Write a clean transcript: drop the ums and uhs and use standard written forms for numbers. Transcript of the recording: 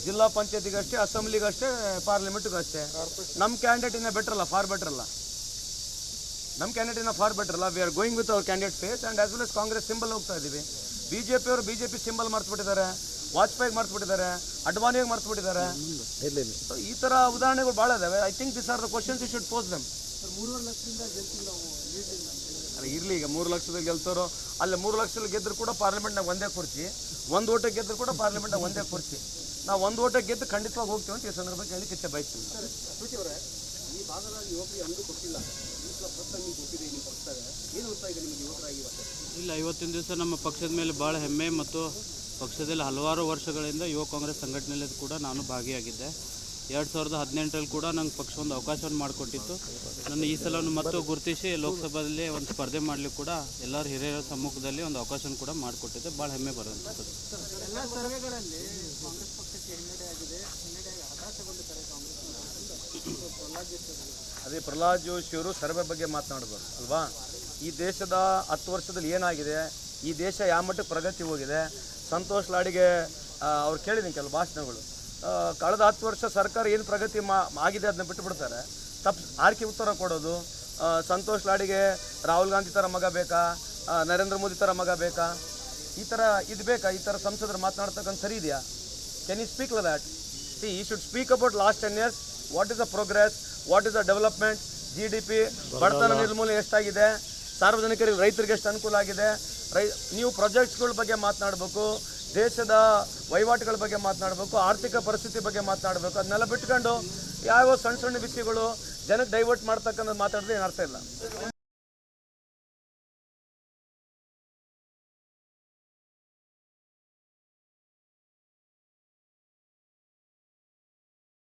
ಜಿಲ್ಲಾ ಪಂಚಾಯತಿಗಷ್ಟೇ, ಅಸೆಂಬ್ಲಿಗಷ್ಟೇ, ಪಾರ್ಲಿಮೆಂಟ್ಗಷ್ಟೇ. ನಮ್ಮ ಕ್ಯಾಂಡಿಡೇಟ್ ಇನ್ನ ಬೆಟರ್ ಅಲ್ಲ, ಫಾರ್ ಬೆಟರ್ ಅಲ್ಲ. ನಮ್ಮ ಕ್ಯಾಂಡಿಡೇಟ್ ಇನ್ನ ಫಾರ್ ಬೆಟರ್ ಅಲ್ಲ. We are going with our candidate face and as well as Congress symbol ಹೋಗ್ತಾ ಇದ್ದೀವಿ. ಬಿಜೆಪಿ ಅವರು ಬಿಜೆಪಿ ಸಿಂಬಲ್ ಮರ್ತ್ಬಿಟ್ಟಿದ್ದಾರೆ, ವಾಜಪೇಯಿಗೆ ಮರ್ತ್ಬಿಟ್ಟಿದ್ದಾರೆ, ಅಡ್ವಾಣಿಗೆ ಮರ್ತ್ಬಿಟ್ಟಿದ್ದಾರೆ. ಸೊ ಈ ಥರ ಉದಾಹರಣೆಗಳು ಭಾಳ ಇದಾವೆ. I think this are the questions you should pose them. ಇರಲಿ, ಈಗ 3 ಲಕ್ಷದಲ್ಲಿ ಗೆಲ್ತಾರೋ ಅಲ್ಲಿ 3 ಲಕ್ಷದಲ್ಲಿ ಗೆದ್ದರೂ ಕೂಡ ಪಾರ್ಲಿಮೆಂಟ್ನಾಗ ಒಂದೇ ಕುರ್ಚಿ, 1 ಓಟಿಗೆ ಗೆದ್ದರೂ ಕೂಡ ಪಾರ್ಲಿಮೆಂಟ್ನಾಗ ಒಂದೇ ಕುರ್ಚಿ. ನಾವು 1 ಓಟಿಗೆ ಗೆದ್ದು ಖಂಡಿತವಾಗಿ ಹೋಗ್ತೀವಿ ಅಂತ ಈ ಸಂದರ್ಭಕ್ಕೆ ಹೇಳಲಿಕ್ಕೆ ಇಚ್ಛೆ ಬಯಸ್ತೀವಿ. ಇಲ್ಲ, ಇವತ್ತಿನ ದಿವಸ ನಮ್ಮ ಪಕ್ಷದ ಮೇಲೆ ಭಾಳ ಹೆಮ್ಮೆ ಮತ್ತು ಪಕ್ಷದಲ್ಲಿ ಹಲವಾರು ವರ್ಷಗಳಿಂದ ಯುವ ಕಾಂಗ್ರೆಸ್ ಸಂಘಟನೆಯಲ್ಲಿ ಕೂಡ ನಾನು ಭಾಗಿಯಾಗಿದ್ದೆ. 2018ರಲ್ಲಿ ಕೂಡ ನಂಗೆ ಪಕ್ಷ ಒಂದು ಅವಕಾಶವನ್ನು ಮಾಡಿಕೊಟ್ಟಿತ್ತು. ನನ್ನ ಈ ಸಲ ಮತ್ತು ಗುರುತಿಸಿ ಲೋಕಸಭೆಯಲ್ಲಿ ಒಂದು ಸ್ಪರ್ಧೆ ಮಾಡಲಿಕ್ಕೆ ಕೂಡ ಎಲ್ಲರ ಹಿರಿಯರ ಸಮ್ಮುಖದಲ್ಲಿ ಒಂದು ಅವಕಾಶವನ್ನು ಕೂಡ ಮಾಡಿಕೊಟ್ಟಿದ್ದೆ. ಭಾಳ ಹೆಮ್ಮೆ ಬರುವಂಥದ್ದು. ಅದೇ ಪ್ರಹ್ಲಾದ್ ಜೋಶಿ ಅವರು ಸರ್ವೆ ಬಗ್ಗೆ ಮಾತನಾಡಬೇಕು ಅಲ್ವಾ. ಈ ದೇಶದ 10 ವರ್ಷದಲ್ಲಿ ಏನಾಗಿದೆ, ಈ ದೇಶ ಯಾವ ಮಟ್ಟಕ್ಕೆ ಪ್ರಗತಿ ಹೋಗಿದೆ. ಸಂತೋಷ್ ಲಾಡಿಗೆ ಅವ್ರು ಕೇಳಿದ್ದೀನಿ ಕೆಲವು ಭಾಷಣಗಳು. ಕಳೆದ 10 ವರ್ಷ ಸರ್ಕಾರ ಏನು ಪ್ರಗತಿ ಆಗಿದೆ ಅದನ್ನ ಬಿಟ್ಟುಬಿಡ್ತಾರೆ. ಆರ್ಕೆ ಉತ್ತರ ಕೊಡೋದು. ಸಂತೋಷ್ ಲಾಡಿಗೆ ರಾಹುಲ್ ಗಾಂಧಿ ಥರ ಮಗ ಬೇಕಾ, ನರೇಂದ್ರ ಮೋದಿ ಥರ ಮಗ ಬೇಕಾ, ಈ ಥರ ಇದು ಬೇಕಾ, ಈ ಥರ ಸಂಸದರು ಮಾತನಾಡ್ತಕ್ಕಂಥ ಸರಿ ಇದೆಯಾ? Can you speak like that? See, you should speak about last 10 years. What is the progress, what is the development, GDP, ಬಡತನ ನಿರ್ಮೂಲನೆ ಎಷ್ಟಾಗಿದೆ, ಸಾರ್ವಜನಿಕರಿಗೆ ರೈತರಿಗೆ ಎಷ್ಟು ಅನುಕೂಲ ಆಗಿದೆ. ನೀವು ಪ್ರಾಜೆಕ್ಟ್ಸ್ಗಳ ಬಗ್ಗೆ ಮಾತನಾಡಬೇಕು, ದೇಶದ ವಹಿವಾಟುಗಳ ಬಗ್ಗೆ ಮಾತನಾಡಬೇಕು, ಆರ್ಥಿಕ ಪರಿಸ್ಥಿತಿ ಬಗ್ಗೆ ಮಾತನಾಡಬೇಕು. ಅದನ್ನೆಲ್ಲ ಬಿಟ್ಕೊಂಡು ಯಾವ ಸಣ್ಣ ಸಣ್ಣ ವಿಷಯಗಳು ಜನಕ್ಕೆ ಡೈವರ್ಟ್ ಮಾಡ್ತಕ್ಕಂಥದ್ದು ಮಾತಾಡಿದ್ರೆ ಏನು ಅರ್ಥ ಇಲ್ಲ.